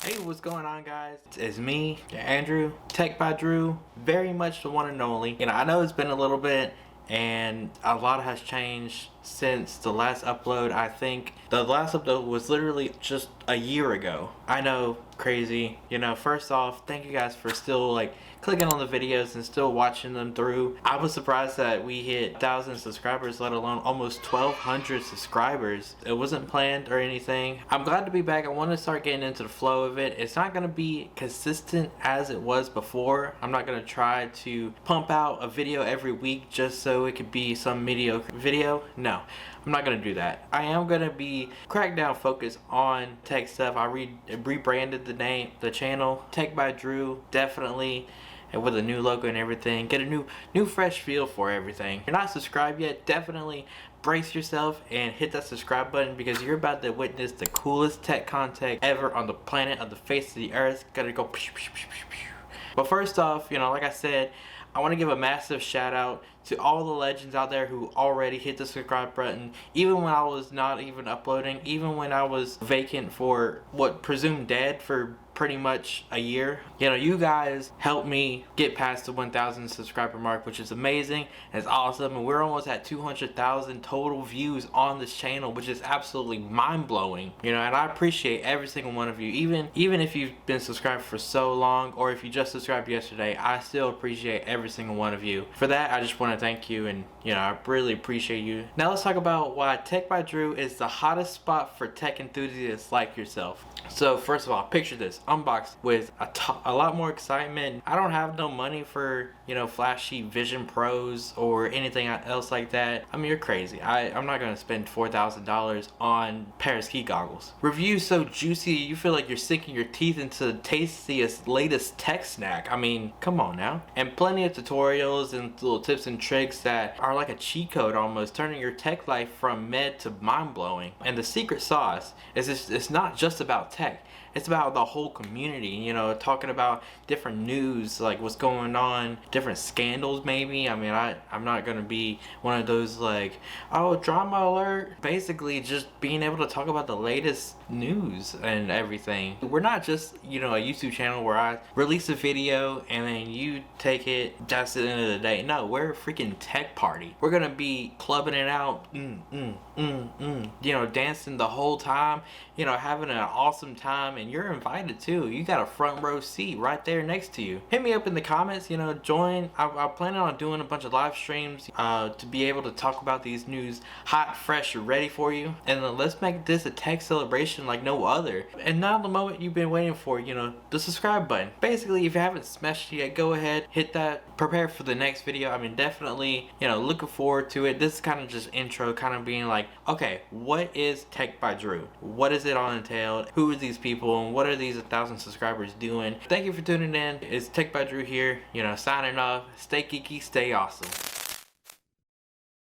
Hey, what's going on, guys? It's me, Andrew, Tech by Drew, very much the one and only. I know it's been a little bit and a lot has changed since the last upload. I think the last upload was literally just a year ago. I know, crazy. First off, thank you guys for still clicking on the videos and still watching them through. I was surprised that we hit 1,000 subscribers, let alone almost 1,200 subscribers. It wasn't planned or anything. I'm glad to be back. I want to start getting into the flow of it. It's not going to be consistent as it was before. I'm not going to try to pump out a video every week just so it could be some mediocre video. No, I'm not going to do that. I am going to be crackdown focused on tech stuff. I rebranded the channel, Tech by Drew, definitely. And with a new logo and everything, get a new fresh feel for everything. If you're not subscribed yet, definitely brace yourself and hit that subscribe button, because you're about to witness the coolest tech content ever on the planet, on the face of the earth. Gotta go. But first off, like I said, I want to give a massive shout out to all the legends out there who already hit the subscribe button, even when I was not even uploading, even when I was vacant for what presumed dead for pretty much a year. You guys helped me get past the 1,000 subscriber mark, which is amazing. It's awesome, and we're almost at 200,000 total views on this channel, which is absolutely mind-blowing. And I appreciate every single one of you, even if you've been subscribed for so long, or if you just subscribed yesterday. I still appreciate every single one of you. For that, I just want to thank you, and I really appreciate you. Now let's talk about why Tech by Drew is the hottest spot for tech enthusiasts like yourself. So first of all, picture this unboxed with a lot more excitement. I don't have no money for flashy Vision Pros or anything else like that. I mean, you're crazy. I'm not gonna spend $4,000 on pair of ski goggles. Reviews so juicy you feel like you're sinking your teeth into the tastiest latest tech snack. I mean, come on now. And plenty of tutorials and little tips and tricks that are like a cheat code almost, turning your tech life from med to mind-blowing. And the secret sauce is it's not just about tech. It's about the whole community, talking about different news, like what's going on, different scandals maybe. I mean, I'm not going to be one of those oh, drama alert. Basically, just being able to talk about the latest news and everything. We're not just, a YouTube channel where I release a video and then you take it, that's the end of the day. No, we're a freaking tech party. We're going to be clubbing it out, dancing the whole time, having an awesome time. And you're invited too. You got a front row seat right there next to you. Hit me up in the comments, join. I'm planning on doing a bunch of live streams to be able to talk about these news hot, fresh, ready for you. And then let's make this a tech celebration like no other. And now the moment you've been waiting for, the subscribe button. Basically, if you haven't smashed it yet, go ahead, hit that. Prepare for the next video. I mean, definitely, looking forward to it. This is kind of just intro, kind of being like, okay, what is Tech by Drew? What is it all entailed? Who are these people? And what are these 1,000 subscribers doing? Thank you for tuning in. It's Tech by Drew here, signing off. Stay geeky, stay awesome.